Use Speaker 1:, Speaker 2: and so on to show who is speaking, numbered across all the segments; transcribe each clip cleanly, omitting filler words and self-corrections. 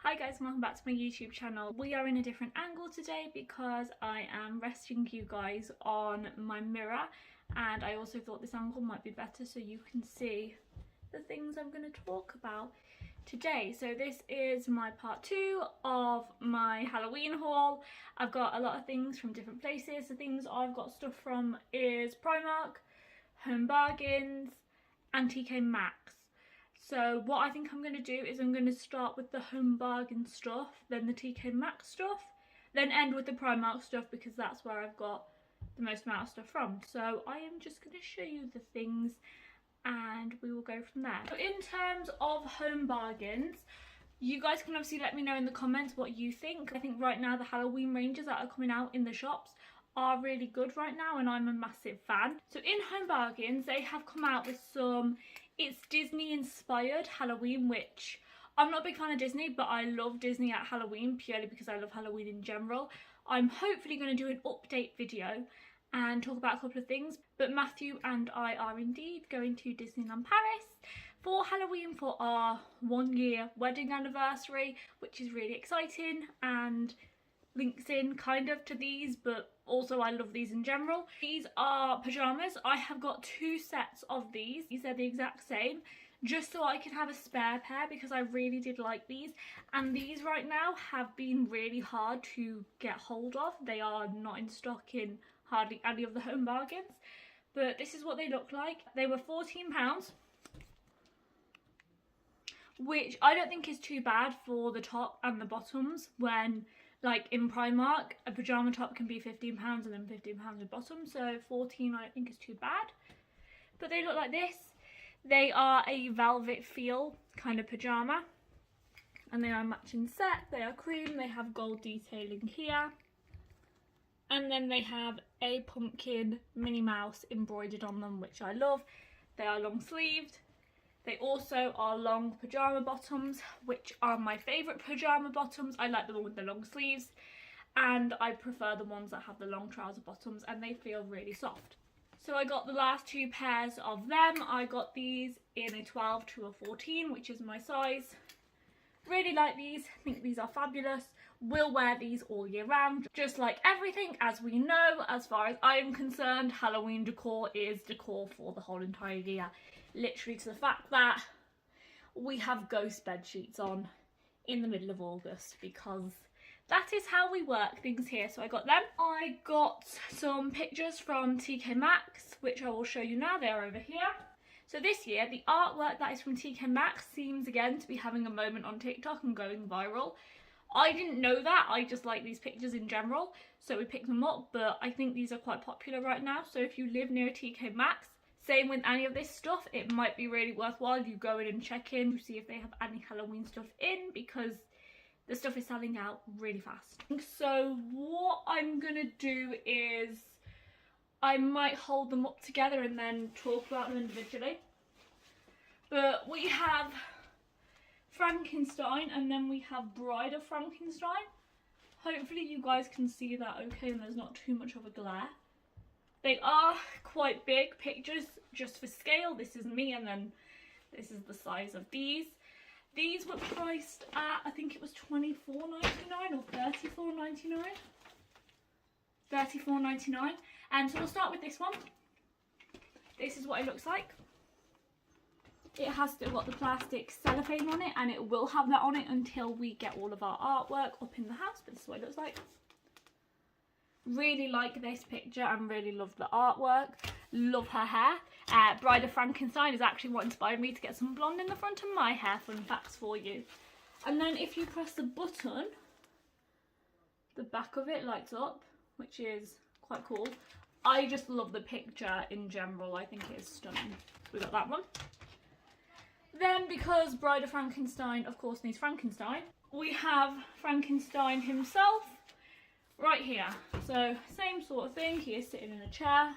Speaker 1: Hi guys, and welcome back to my YouTube channel. We are in a different angle today because I am resting you guys on my mirror, and I also thought this angle might be better so you can see the things I'm going to talk about today. So this is my part 2 of my Halloween haul. I've got a lot of things from different places. The things I've got stuff from is Primark, Home Bargains and TK Maxx. So what I think I'm going to do is I'm going to start with the Home Bargain stuff, then the TK Maxx stuff, then end with the Primark stuff because that's where I've got the most amount of stuff from. So I am just going to show you the things and we will go from there. So in terms of Home Bargains, you guys can obviously let me know in the comments what you think. I think right now the Halloween ranges that are coming out in the shops are really good right now and I'm a massive fan. So in Home Bargains they have come out with some, it's Disney inspired Halloween, which I'm not a big fan of Disney, but I love Disney at Halloween purely because I love Halloween in general. I'm hopefully going to do an update video and talk about a couple of things, but Matthew and I are indeed going to Disneyland Paris for Halloween for our 1-year wedding anniversary, which is really exciting and links in kind of to these, but also I love these in general. These are pyjamas. I have got 2 sets of these. These are the exact same, just so I can have a spare pair because I really did like these, and these right now have been really hard to get hold of. They are not in stock in hardly any of the Home Bargains, but this is what they look like. They were £14, which I don't think is too bad for the top and the bottoms, when like in Primark a pyjama top can be £15 and then £15 a bottom, so 14 I don't think is too bad. But they look like this. They are a velvet feel kind of pyjama and they are a matching set. They are cream, they have gold detailing here, and then they have a pumpkin Minnie Mouse embroidered on them, which I love. They are long sleeved. They also are long pyjama bottoms, which are my favourite pyjama bottoms. I like the one with the long sleeves, and I prefer the ones that have the long trouser bottoms, and they feel really soft. So I got the last 2 pairs of them. I got these in a 12 to a 14, which is my size. Really like these, think these are fabulous. Will wear these all year round. Just like everything, as we know, as far as I am concerned, Halloween decor is decor for the whole entire year. Literally to the fact that we have ghost bed sheets on in the middle of August because that is how we work things here. So I got them. I got some pictures from TK Maxx, which I will show you now. They're over here. So this year, the artwork that is from TK Maxx seems again to be having a moment on TikTok and going viral. I didn't know that, I just like these pictures in general, so we picked them up, but I think these are quite popular right now. So if you live near TK Maxx, same with any of this stuff, it might be really worthwhile you go in and check in to see if they have any Halloween stuff in, because the stuff is selling out really fast. So what I'm gonna do is I might hold them up together and then talk about them individually. But we have Frankenstein and then we have Bride of Frankenstein. Hopefully you guys can see that okay and there's not too much of a glare. They are quite big pictures just for scale. This is me and then this is the size of these. These were priced at, I think it was £24.99 or £34.99. £34.99. And so we'll start with this one. This is what it looks like. It has still got the plastic cellophane on it, and it will have that on it until we get all of our artwork up in the house, but this is what it looks like. Really like this picture and really love the artwork. Love her hair. Bride of Frankenstein is actually what inspired me to get some blonde in the front of my hair. Fun facts for you. And then if you press the button, the back of it lights up, which is quite cool. I just love the picture in general. I think it is stunning. So we got that one. Then, because Bride of Frankenstein of course needs Frankenstein, we have Frankenstein himself right here. So same sort of thing, he is sitting in a chair.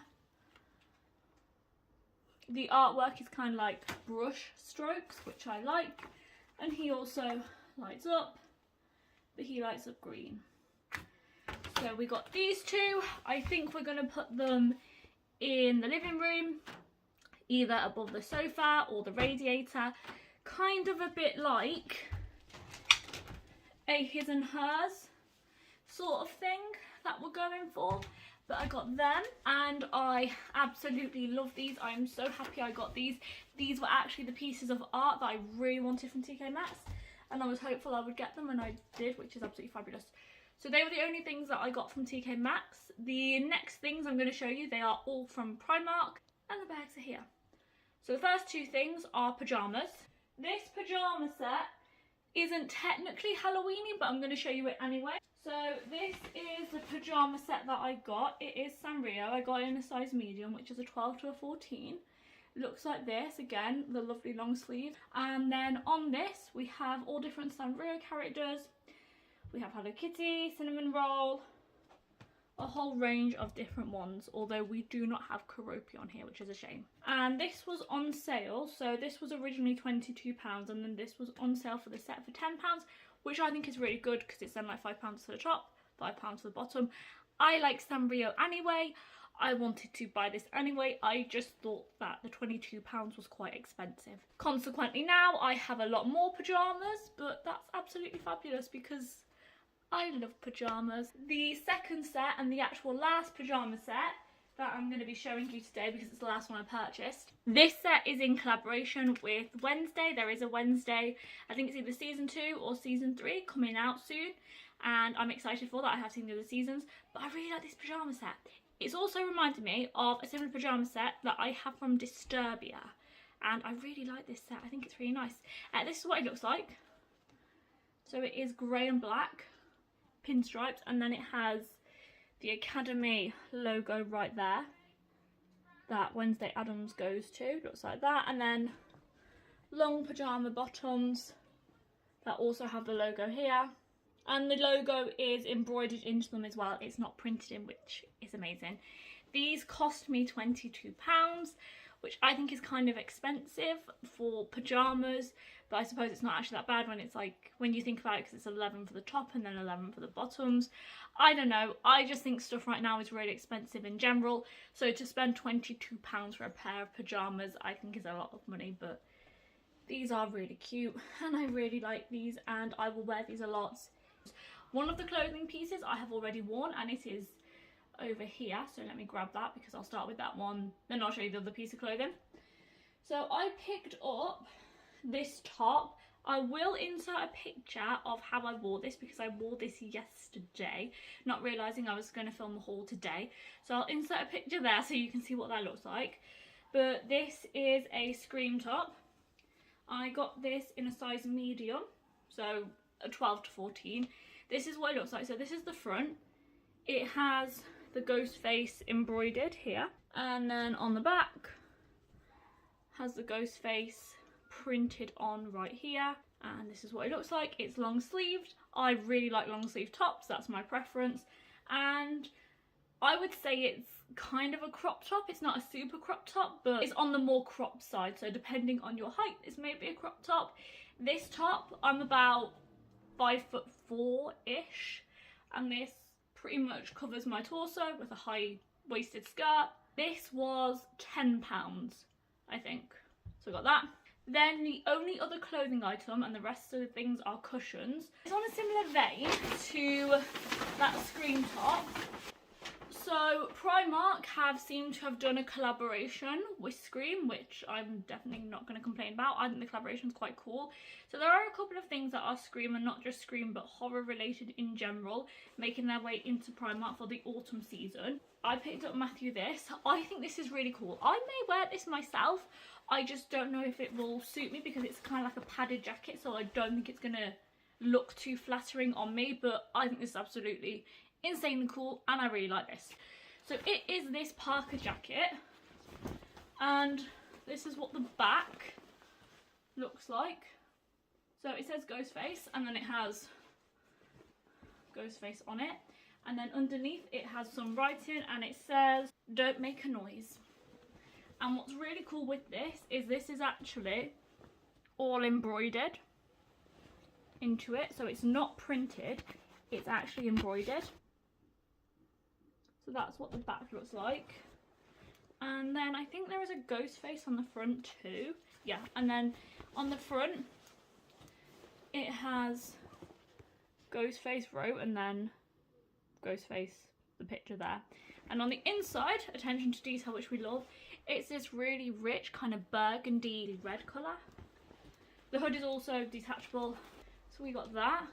Speaker 1: The artwork is kind of like brush strokes, which I like, and he also lights up, but he lights up green. So we got these 2. I think we're going to put them in the living room, either above the sofa or the radiator, kind of a bit like a his and hers sort of thing that we're going for. But I got them and I absolutely love these. I'm so happy I got these. These were actually the pieces of art that I really wanted from TK Maxx, and I was hopeful I would get them, and I did, which is absolutely fabulous. So they were the only things that I got from TK Maxx. The next things I'm going to show you, they are all from Primark, and the bags are here. So the first two things are pyjamas. This pyjama set isn't technically Halloweeny, but I'm going to show you it anyway. So this is the pyjama set that I got. It is Sanrio. I got it in a size medium, which is a 12 to a 14. It looks like this, again, the lovely long sleeve. And then on this, we have all different Sanrio characters. We have Hello Kitty, Cinnamon Roll, a whole range of different ones, although we do not have Keroppi on here, which is a shame. And this was on sale, so this was originally £22, and then this was on sale for the set for £10, which I think is really good because it's then like £5 for the top, £5 for the bottom. I like Sanrio anyway. I wanted to buy this anyway. I just thought that the £22 was quite expensive. Consequently now I have a lot more pyjamas, but that's absolutely fabulous because I love pyjamas. The second set and the actual last pyjama set that I'm going to be showing you today, because it's the last one I purchased. This set is in collaboration with Wednesday. There is a Wednesday, I think it's either season 2 or season 3 coming out soon, and I'm excited for that. I have seen the other seasons, but I really like this pyjama set. It's also reminded me of a similar pyjama set that I have from Disturbia, and I really like this set. I think it's really nice. This is what it looks like. So it is grey and black pinstripes, and then it has the Academy logo right there that Wednesday Addams goes to. Looks like that. And then long pyjama bottoms that also have the logo here, and the logo is embroidered into them as well. It's not printed in, which is amazing. These cost me £22, which I think is kind of expensive for pyjamas, but I suppose it's not actually that bad when it's like, when you think about it, because it's 11 for the top and then 11 for the bottoms. I don't know, I just think stuff right now is really expensive in general, so to spend £22 for a pair of pyjamas I think is a lot of money, but these are really cute and I really like these and I will wear these a lot. One of the clothing pieces I have already worn, and it is over here, so let me grab that because I'll start with that one, then I'll show you the other piece of clothing. So I picked up this top. I will insert a picture of how I wore this because I wore this yesterday, not realising I was going to film the haul today. So I'll insert a picture there so you can see what that looks like. But this is a Scream top. I got this in a size medium, so a 12 to 14. This is what it looks like. So this is the front. It has the ghost face embroidered here, and then on the back has the ghost face printed on right here, and this is what it looks like. It's long sleeved. I really like long sleeve tops, that's my preference, and I would say it's kind of a crop top. It's not a super crop top, but it's on the more cropped side, so depending on your height this may be a crop top. This top, I'm about 5'4"-ish, and this pretty much covers my torso with a high-waisted skirt. This was £10, I think. So I got that. Then the only other clothing item, and the rest of the things are cushions. It's on a similar vein to that Scream top. So Primark have seemed to have done a collaboration with Scream, which I'm definitely not going to complain about. I think the collaboration is quite cool. So there are a couple of things that are Scream, and not just Scream, but horror related in general, making their way into Primark for the autumn season. I picked up Matthew this. I think this is really cool. I may wear this myself. I just don't know if it will suit me because it's kind of like a padded jacket, so I don't think it's going to look too flattering on me, but I think this is absolutely insanely cool and I really like this. So it is this Parker jacket, and this is what the back looks like. So it says Ghostface, and then it has Ghostface on it, and then underneath it has some writing and it says "Don't make a noise." And what's really cool with this is actually all embroidered into it, so it's not printed, it's actually embroidered. So that's what the back looks like. And then I think there is a ghost face on the front too. Yeah, and then on the front it has Ghostface wrote, and then Ghostface, the picture there. And on the inside, attention to detail, which we love, it's this really rich kind of burgundy red colour. The hood is also detachable, so we got that.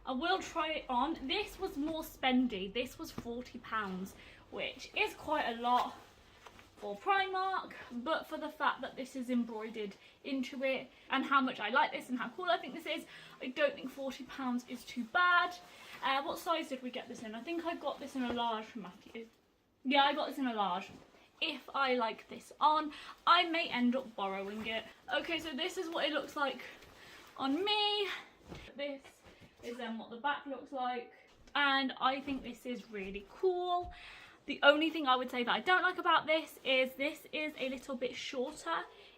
Speaker 1: I will try it on. This was more spendy. This was £40, which is quite a lot for Primark, but for the fact that this is embroidered into it and how much I like this and how cool I think this is, I don't think £40 is too bad. What size did we get this in? I think I got this in a large from Matthew. Yeah, I got this in a large. If I like this on, I may end up borrowing it. Okay, so this is what it looks like on me. This is then what the back looks like, and I think this is really cool. The only thing I would say that I don't like about this is a little bit shorter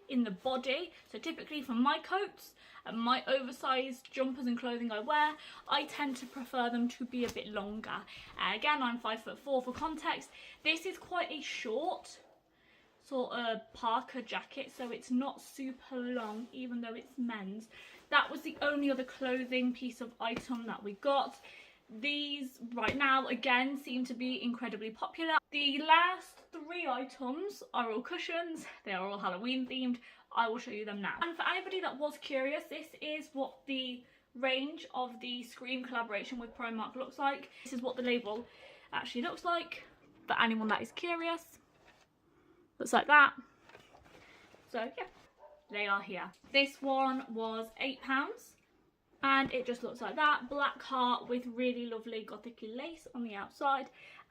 Speaker 1: in the body. So typically for my coats and my oversized jumpers and clothing I wear, I tend to prefer them to be a bit longer. Again, I'm 5'4" for context. This is quite a short sort of parka jacket, so it's not super long even though it's men's. That was the only other clothing piece of item that we got. These right now again seem to be incredibly popular. The last 3 items are all cushions. They are all Halloween themed. I will show you them now. And for anybody that was curious, this is what the range of the Scream collaboration with Primark looks like. This is what the label actually looks like for anyone that is curious. Looks like that. So yeah, they are here. This one was £8 and it just looks like that. Black heart with really lovely gothic lace on the outside,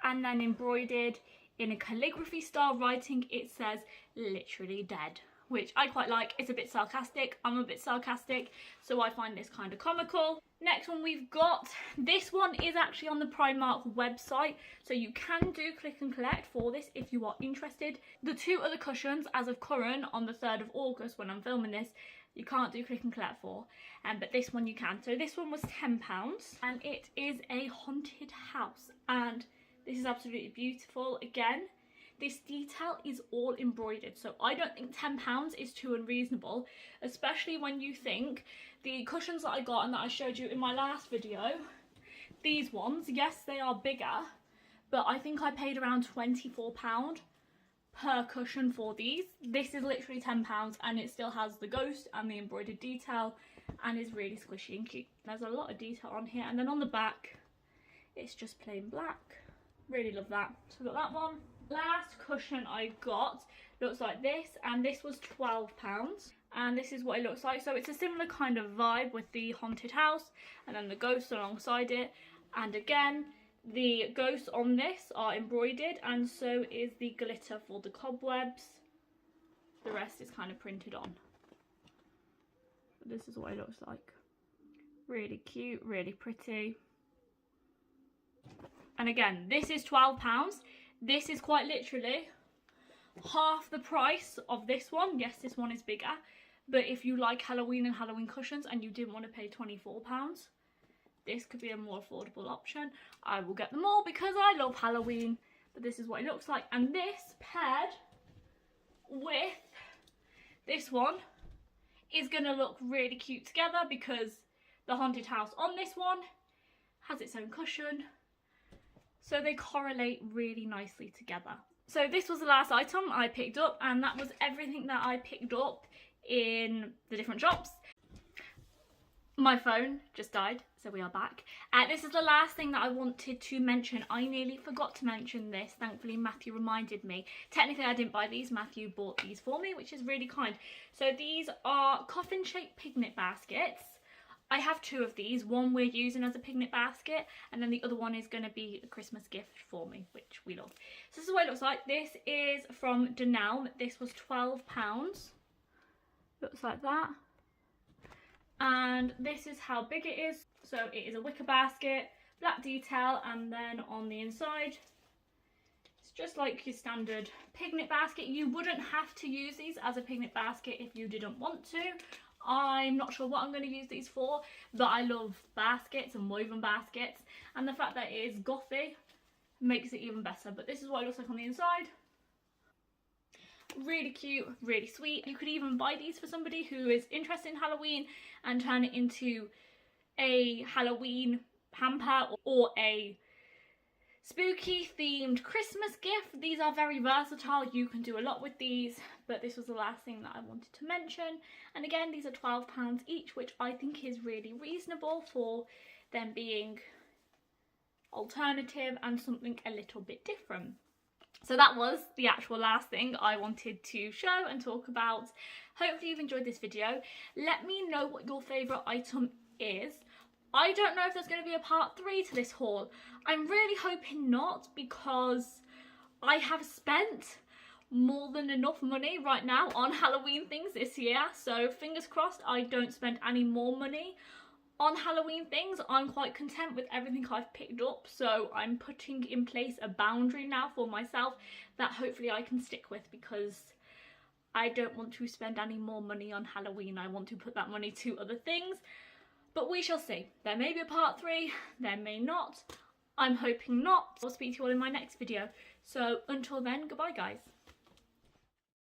Speaker 1: and then embroidered in a calligraphy style writing, it says literally dead, which I quite like. It's a bit sarcastic. I'm a bit sarcastic, so I find this kind of comical. Next one we've got, this one is actually on the Primark website, so you can do click and collect for this if you are interested. The 2 other cushions, as of current, on the 3rd of August when I'm filming this, you can't do click and collect for, but this one you can. So this one was £10, and it is a haunted house, and this is absolutely beautiful. Again, this detail is all embroidered, so I don't think £10 is too unreasonable, especially when you think the cushions that I got and that I showed you in my last video, these ones, yes, they are bigger, but I think I paid around £24 per cushion for these. This is literally £10 and it still has the ghost and the embroidered detail and is really squishy and cute. There's a lot of detail on here, and then on the back it's just plain black. Really love that. So I got that one. Last cushion I got looks like this, and this was £12, and this is what it looks like. So it's a similar kind of vibe with the haunted house and then the ghosts alongside it, and again the ghosts on this are embroidered, and so is the glitter for the cobwebs. The rest is kind of printed on. But this is what it looks like. Really cute, really pretty. And again, this is £12. This is quite literally half the price of this one. Yes, this one is bigger, but if you like Halloween and Halloween cushions and you didn't want to pay £24, this could be a more affordable option. I will get them all because I love Halloween, but this is what it looks like. And this paired with this one is going to look really cute together because the haunted house on this one has its own cushion, so they correlate really nicely together. So this was the last item I picked up, and that was everything that I picked up in the different shops. My phone just died, so we are back. This is the last thing that I wanted to mention. I nearly forgot to mention this. Thankfully, Matthew reminded me. Technically, I didn't buy these. Matthew bought these for me, which is really kind. So these are coffin-shaped picnic baskets. I have 2 of these. One we're using as a picnic basket, and then the other one is going to be a Christmas gift for me, which we love. So this is what it looks like. This is from Dunelm. This was £12. Looks like that. And this is how big it is. So it is a wicker basket, black detail, and then on the inside it's just like your standard picnic basket. You wouldn't have to use these as a picnic basket if you didn't want to. I'm not sure what I'm going to use these for, but I love baskets and woven baskets, and the fact that it is gothy makes it even better. But this is what it looks like on the inside. Really cute, really sweet. You could even buy these for somebody who is interested in Halloween and turn it into a Halloween hamper or a spooky themed Christmas gift. These are very versatile, you can do a lot with these, but this was the last thing that I wanted to mention. And again, these are £12 each, which I think is really reasonable for them being alternative and something a little bit different. So that was the actual last thing I wanted to show and talk about. Hopefully you've enjoyed this video. Let me know what your favourite item is. I don't know if there's going to be a part 3 to this haul. I'm really hoping not, because I have spent more than enough money right now on Halloween things this year. So fingers crossed I don't spend any more money on Halloween things. I'm quite content with everything I've picked up, so I'm putting in place a boundary now for myself that hopefully I can stick with, because I don't want to spend any more money on Halloween. I want to put that money to other things, but we shall see. There may be a part 3, there may not. I'm hoping not. I'll speak to you all in my next video. So until then, goodbye guys.